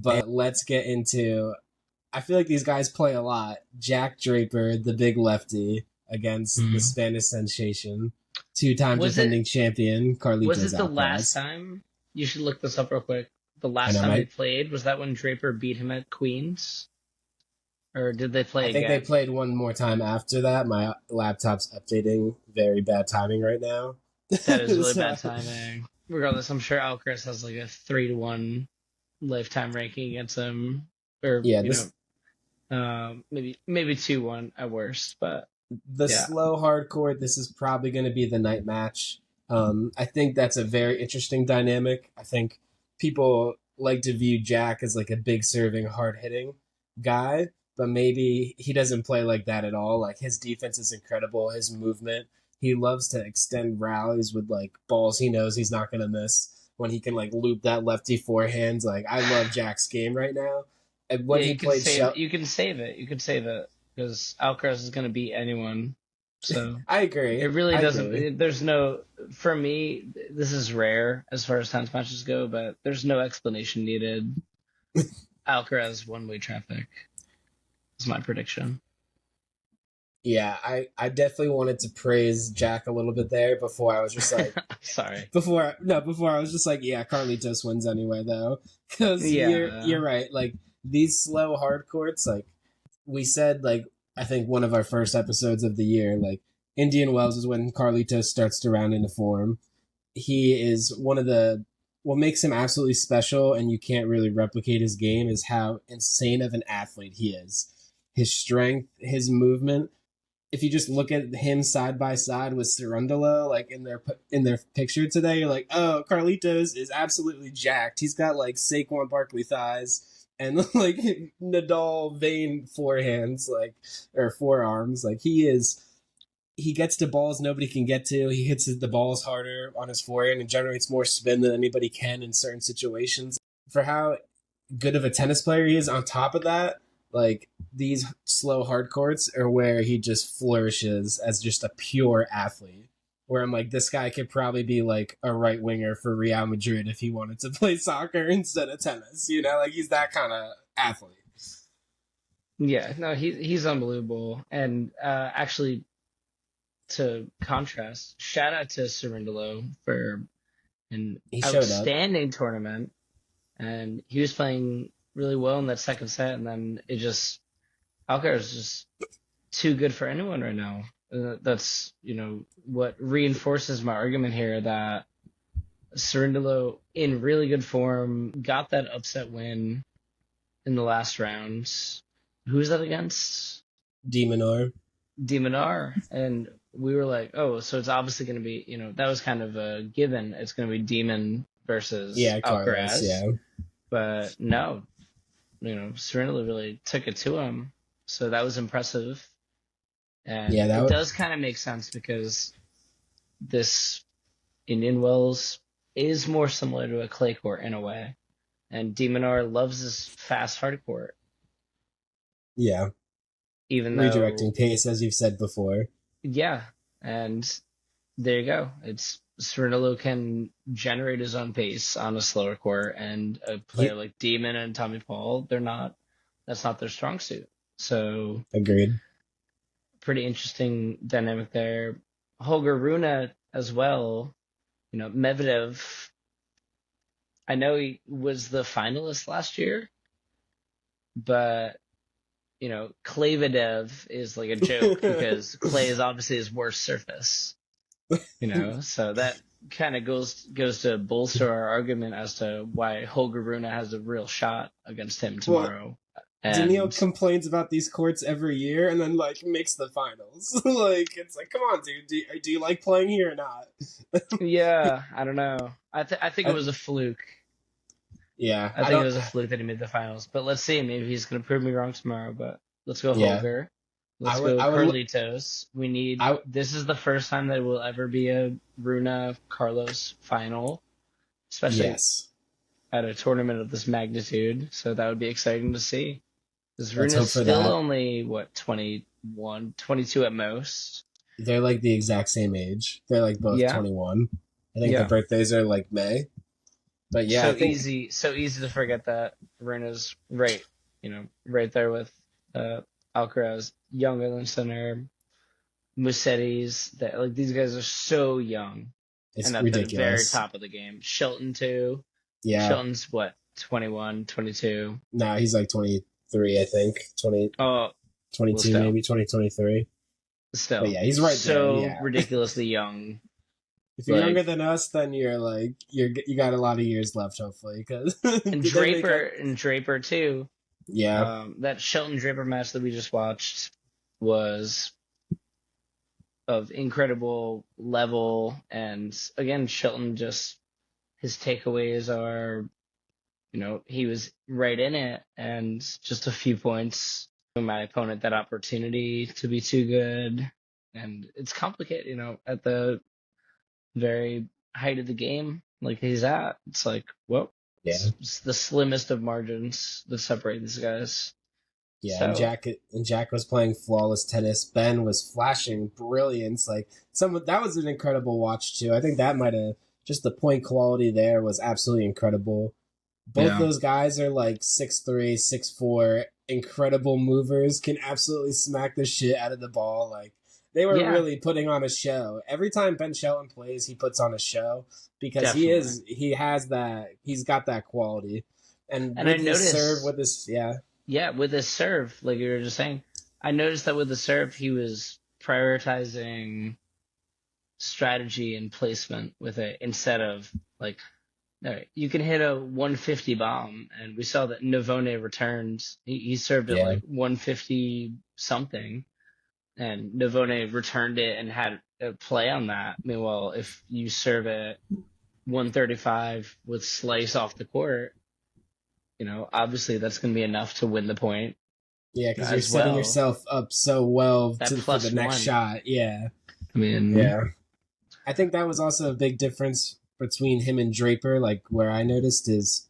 But let's get into. I feel like these guys play a lot. Jack Draper, the big lefty, against the Mhm. Spanish sensation, two-time Was it defending champion was Carlitos it the last Alcaraz. time? You should look this up real quick. The I last know, time they my. played, was that when Draper beat him at Queens? Or did they I play think they again? played one more time after that. My laptop's updating. Very bad timing right now. That is really So, bad timing. Regardless, I'm sure Alcaraz has like a 3-1 lifetime ranking against him. Or, yeah, this maybe 2-1 at worst, but the yeah. slow hardcore. This is probably going to be the night match. I think that's a very interesting dynamic. I think people like to view Jack as like a big serving, hard hitting guy, but maybe he doesn't play like that at all. Like his defense is incredible. His movement, he loves to extend rallies with like balls he knows he's not going to miss. When he can like loop that lefty forehand, like I love Jack's game right now. And when Yeah, he you can played save Shel- it. You can save it. You can save it because Alcaraz is going to beat anyone. So I it agree. really I doesn't. agree. There's no. For me, this is rare as far as tennis matches go, but there's no explanation needed. Alcaraz one-way traffic is my prediction. Yeah, I definitely wanted to praise Jack a little bit there before I was just like Sorry. before I was just like yeah, Carlitos wins anyway though because you're Yeah. right, like these slow hard courts, like we said, like I think one of our first episodes of the year, like Indian Wells is when Carlitos starts to round into form. He is one of the what makes him absolutely special, and you can't really replicate his game is how insane of an athlete he is. His strength, his movement, if you just look at him side by side with Cerundolo, like in their picture today, you're like, oh, Carlitos is absolutely jacked. He's got like Saquon Barkley thighs and like Nadal vein forehands, like or forearms. Like he gets to balls nobody can get to. He hits the balls harder on his forehand and generates more spin than anybody can in certain situations. For how good of a tennis player he is, on top of that, like these slow hard courts are where he just flourishes as just a pure athlete. Where I'm like, this guy could probably be like a right winger for Real Madrid if he wanted to play soccer instead of tennis. You know, like he's that kind of athlete. Yeah. No, he's unbelievable. And actually, to contrast, shout out to Cerundolo for an He showed up. outstanding tournament, and he was playing really well in that second set, and then it just Alcaraz is just too good for anyone right now. That's what reinforces my argument here that Cerundolo in really good form got that upset win in the last round. Who's that against? Demonor. Demonar, and we were like, oh, so it's obviously going to be, that was kind of a given. It's going to be Demon versus Yeah, Carlos. Alcaraz, Yeah. but no, Serena really took it to him, so that was impressive, and Yeah, it does kind of make sense because this Indian Wells is more similar to a clay court in a way, and Demonar loves this fast hard court, yeah. even though, Redirecting pace, as you've said before. yeah, and there you go. It's Cernillo can generate his own pace on a slower court, and a player He like Demon and Tommy Paul, they're not. That's not their strong suit. So agreed. pretty interesting dynamic there. Holger Rune as well. Medvedev. I know he was the finalist last year, but Clayvedev is like a joke because clay is obviously his worst surface. So that kind of goes to bolster our argument as to why Holger Rune has a real shot against him Well, tomorrow. Daniil And complains about these courts every year and then like makes the finals. Like it's like, come on, dude. Do you like playing here or not? yeah, I don't know. I think it I, was a fluke. yeah, I I think it don't. was a fluke that he made the finals. But let's see. Maybe he's gonna prove me wrong tomorrow. But let's go Yeah, Holger. Let's go I would. Carlitos. We need. I This is the first time that it will ever be a Rune Carlos final, especially yes. at a tournament of this magnitude. So that would be exciting to see. Because Let's Rune's hope for still that. only, what, 21, 22 at most? They're like the exact same age. They're like both Yeah, 21. I think their yeah. birthdays are like May. But yeah, I think So easy to forget that Rune is right there with Alcaraz, younger than Sinner, Musetti's. That like these guys are so young, and it's at the very ridiculous. top of the game. Shelton too. Yeah. Shelton's what, 21, 22. No, he's like 23, I think. 20, Oh, well, 22, still, maybe 2023. But still, yeah, he's right there. so Yeah. ridiculously young. If you're younger Like, than us, then you're like you got a lot of years left, hopefully, because and did they make it? Draper too. Yeah, That Shelton Draper match that we just watched was of incredible level, and again, Shelton just his takeaways are, he was right in it, and just a few points from my opponent that opportunity to be too good, and it's complicated, at the very height of the game like he's at. It's like, well, yeah, it's the slimmest of margins that separate these guys. yeah. So And Jack was playing flawless tennis. Ben was flashing brilliance. Like that was an incredible watch too. I think that might have just the point quality there was absolutely incredible. Both yeah, those guys are like 6'3", 6'4", incredible movers, can absolutely smack the shit out of the ball. Like they were yeah, really putting on a show. Every time Ben Shelton plays, he puts on a show because definitely. he's got that quality. And And I with his serve, noticed, with his yeah, yeah, with his serve, like you were just saying, I noticed that with the serve, he was prioritizing strategy and placement with it instead of like, all right, you can hit a 150 bomb, and we saw that Navone returned. He served at yeah, like 150 something, and Navone returned it and had a play on that. Meanwhile, if you serve at 135 with slice off the court, obviously that's going to be enough to win the point yeah, because you're as setting well. yourself up so well That for the plus next one. shot. Yeah, I mean, yeah. I think that was also a big difference between him and Draper. Like where I noticed is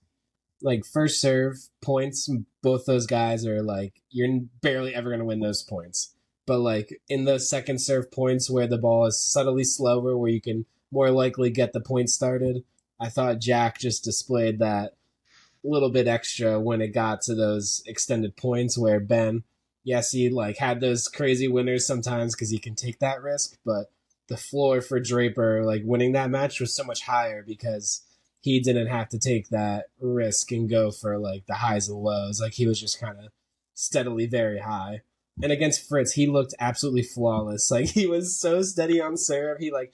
like first serve points, both those guys are like you're barely ever gonna win those points. But like in those second serve points where the ball is subtly slower, where you can more likely get the point started, I thought Jack just displayed that little bit extra when it got to those extended points where Ben, yes, he like had those crazy winners sometimes because he can take that risk, but the floor for Draper, like winning that match, was so much higher because he didn't have to take that risk and go for like the highs and lows. Like he was just kind of steadily very high. And against Fritz, he looked absolutely flawless. Like he was so steady on serve. He like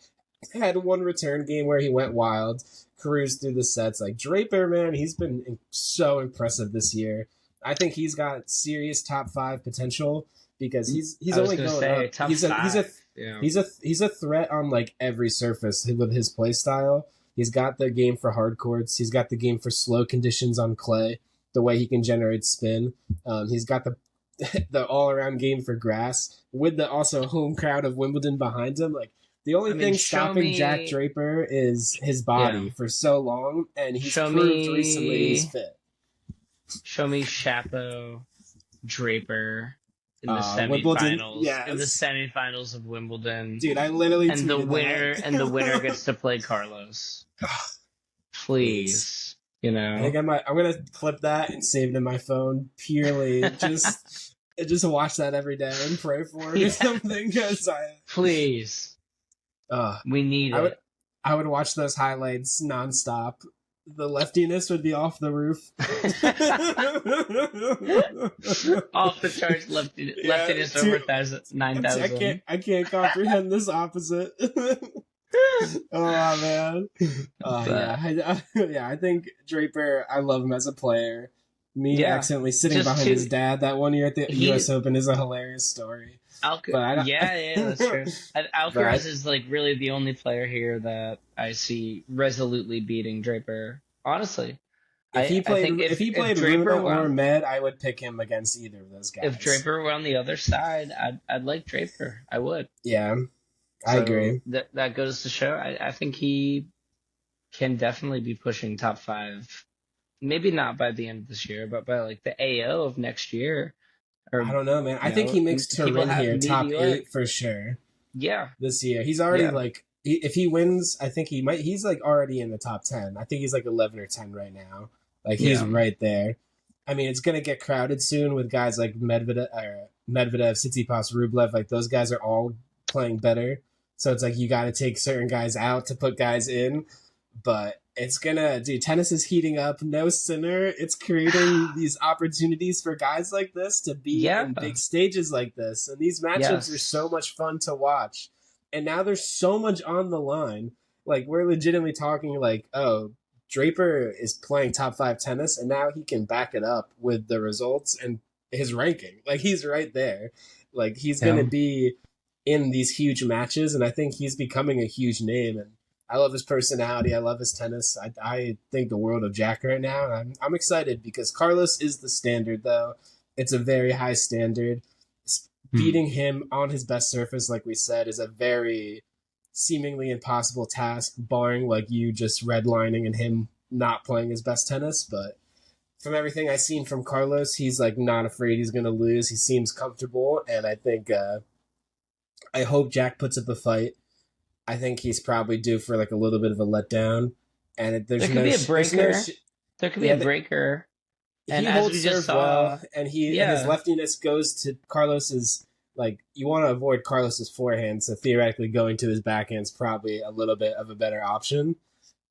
had one return game where he went wild, cruised through the sets. Like Draper, man, he's been so impressive this year. I think he's got serious top five potential because he's I was only going to going say up. top five. Yeah. He's a threat on like every surface with his play style. He's got the game for hard courts. He's got the game for slow conditions on clay. The way he can generate spin. He's got the the all around game for grass with the also home crowd of Wimbledon behind him. Like the only I mean, thing stopping Jack Draper is his yeah, body for so long, and he's show proved recently he's me, fit. show me Chapo Draper in the Wimbledon, semifinals, yes, of Wimbledon, dude. I literally and the tweeted winner, that. gets to play Carlos. Please. Please, I think I'm gonna clip that and save it in my phone. Purely just watch that every day and pray for it or yeah, something. Because please, uh, we need I would it. I would watch those highlights nonstop. The leftiness would be off the roof. Off the charts, leftiness over 9,000. I can't comprehend this opposite. Oh man. But Yeah. I think Draper. I love him as a player. Me yeah, accidentally sitting just behind his dad that one year at the he U.S. Open is a hilarious story. But I don't. yeah, that's true. And But Alcaraz is like really the only player here that I see resolutely beating Draper. Honestly, I think if he if played Rune Draper or won, Med, I would pick him against either of those if guys. Draper were on the other side, I'd like Draper. I would. Yeah, I So agree. that goes to show. I think he can definitely be pushing top five. Maybe not by the end of this year, but by like the AO of next year, or I don't know, man. I think he makes he will Turin have here top meteoric. 8 for sure Yeah, this year. He's already yeah, like if he wins, I think he might. He's like already in the top 10. I think he's like 11 or 10 right now. Like he's Yeah. right there. I mean, it's gonna get crowded soon with guys like Medvedev, Tsitsipas, Rublev. Like those guys are all playing better. So it's like you got to take certain guys out to put guys in. But it's gonna, dude. Tennis is heating up. No sinner. It's creating these opportunities for guys like this to be Yeah. in big stages like this, and these matchups are so Yes. much fun to watch. And now there's so much on the line. Like we're legitimately talking like, oh, Draper is playing top five tennis, and now he can back it up with the results and his ranking. Like he's right there. Like he's gonna Yeah. be in these huge matches, and I think he's becoming a huge name. And I love his personality. I love his tennis. I think the world of Jack right now. And I'm excited because Carlos is the standard, though. It's a very high standard. Hmm. Beating him on his best surface, like we said, is a very seemingly impossible task, barring like you just redlining and him not playing his best tennis. But from everything I've seen from Carlos, he's like not afraid he's going to lose. He seems comfortable, and I think I hope Jack puts up a fight. I think he's probably due for like a little bit of a letdown, and There could be a there's no breaker. There could be a yeah. breaker. And He as holds we just serve well, saw, and his yeah, leftiness goes to Carlos's. Like you want to avoid Carlos's forehand, so theoretically going to his backhand is probably a little bit of a better option.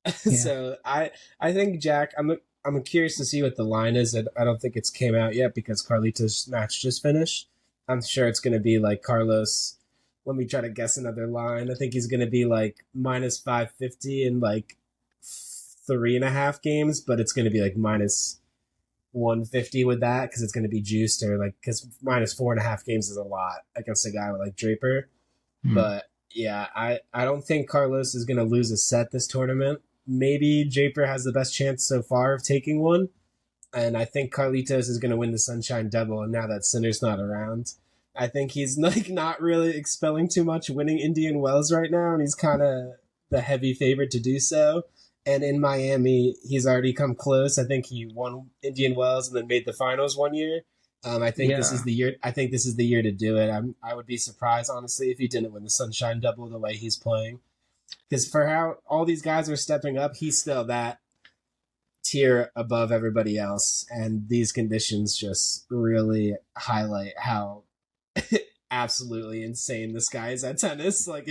yeah. So I think Jack. I'm curious to see what the line is. I don't think it's came out yet because Carlito's match just finished. I'm sure it's going to be like Carlos. Let me try to guess another line. I think he's going to be like minus 550 in like 3.5 games, but it's going to be like minus 150 with that because it's going to be juiced or like because minus 4.5 games is a lot against a guy like Draper. Hmm. But yeah, I don't think Carlos is going to lose a set this tournament. Maybe Draper has the best chance so far of taking one, and I think Carlitos is going to win the Sunshine Double. And now that Sinner's not around, I think he's like not really expelling too much, winning Indian Wells right now, and he's kind of the heavy favorite to do so. And in Miami, he's already come close. I think he won Indian Wells and then made the finals one year. I think this is Yeah. the year. I think this is the year to do it. I would be surprised, honestly, if he didn't win the Sunshine Double the way he's playing. Because for how all these guys are stepping up, he's still that tier above everybody else. And these conditions just really highlight how absolutely insane this guy is at tennis. Like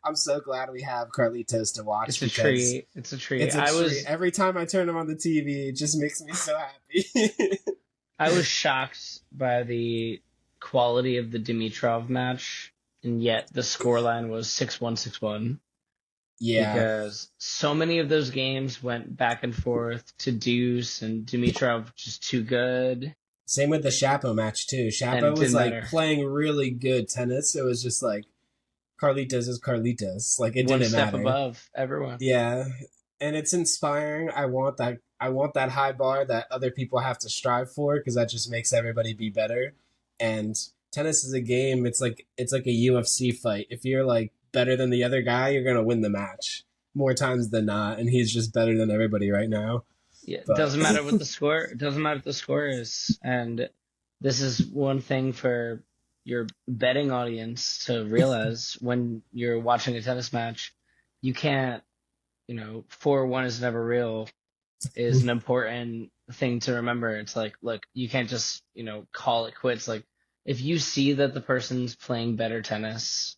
I'm so glad we have Carlitos to watch It's a because treat. It's a treat. it's a treat. Every time I turn him on the TV, it just makes me so happy. I was shocked by the quality of the Dimitrov match, and yet the scoreline was 6-1, 6-1. Yeah. Because so many of those games went back and forth to deuce, and Dimitrov just too good, Same with the Shapo match too. and it Shapo was didn't like matter. playing really good tennis. It was just like Carlitos is Carlitos. Like it One didn't step matter. above everyone. Yeah, and it's inspiring. I want that. I want that high bar that other people have to strive for because that just makes everybody be better. And tennis is a game. It's like a UFC fight. If you're like better than the other guy, you're gonna win the match more times than not. And he's just better than everybody right now. Yeah, it But doesn't matter what the score. It doesn't matter what the score is, and this is one thing for your betting audience to realize when you're watching a tennis match. You can't, 4-1 is never real is an important thing to remember. It's like, look, you can't just, call it quits. Like, if you see that the person's playing better tennis,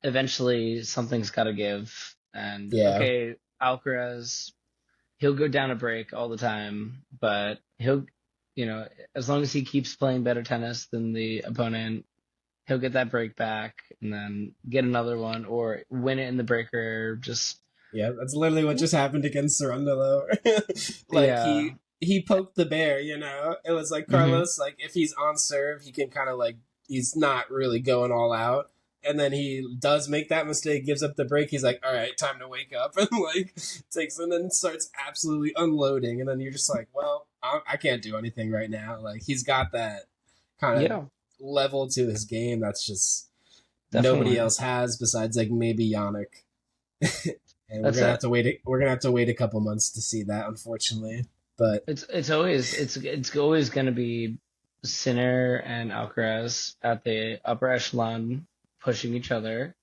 eventually something's got to give. And yeah, okay, Alcaraz, he'll go down a break all the time, but as long as he keeps playing better tennis than the opponent, he'll get that break back and then get another one or win it in the breaker. Just, yeah, that's literally what just happened against Sarandolo. Like yeah. he poked the bear. It was like Hmm. Carlos. Like if he's on serve, he can kind of like he's not really going all out. And then he does make that mistake, gives up the break. He's like, "All right, time to wake up," and like takes and then starts absolutely unloading. And then you're just like, "Well, I can't do anything right now." Like he's got that kind of Yeah, level to his game that's just nobody definitely. else has besides like maybe Yannick. And we're That's gonna have it. to wait. We're gonna have to wait a couple months to see that, unfortunately. But It's always going to be Sinner and Alcaraz at the upper echelon pushing each other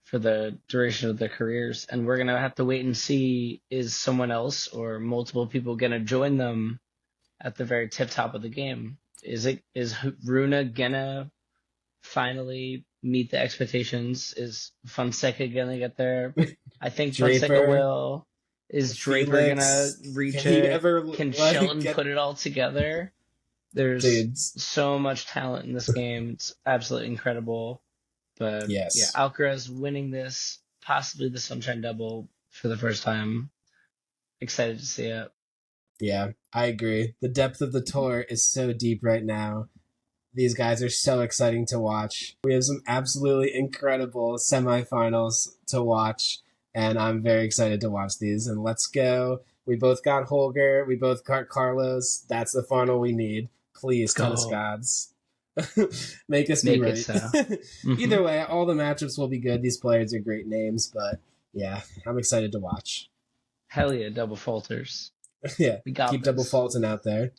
for the duration of their careers. And we're going to have to wait and see, is someone else or multiple people going to join them at the very tip top of the game? Is Rune gonna finally meet the expectations? Is Fonseca gonna get there? I think Fonseca Draper, will. Is Draper gonna Felix, reach can he it? ever Can like Shelton get put it all together? There's dudes? so much talent in this game. It's absolutely incredible. But yeah, Yes. Alcaraz winning this, possibly the Sunshine Double for the first time. Excited to see it. Yeah, I agree. The depth of the tour is so deep right now. These guys are so exciting to watch. We have some absolutely incredible semifinals to watch, and I'm very excited to watch these. And let's go. We both got Holger. We both got Carlos. That's the final we need. Please, Let's tennis go. gods. Make us be Make it right. so. Hmm. Either way, all the matchups will be good. These players are great names, but yeah, I'm excited to watch. Hell yeah, double falters. Yeah, We got keep double this. faulting out there.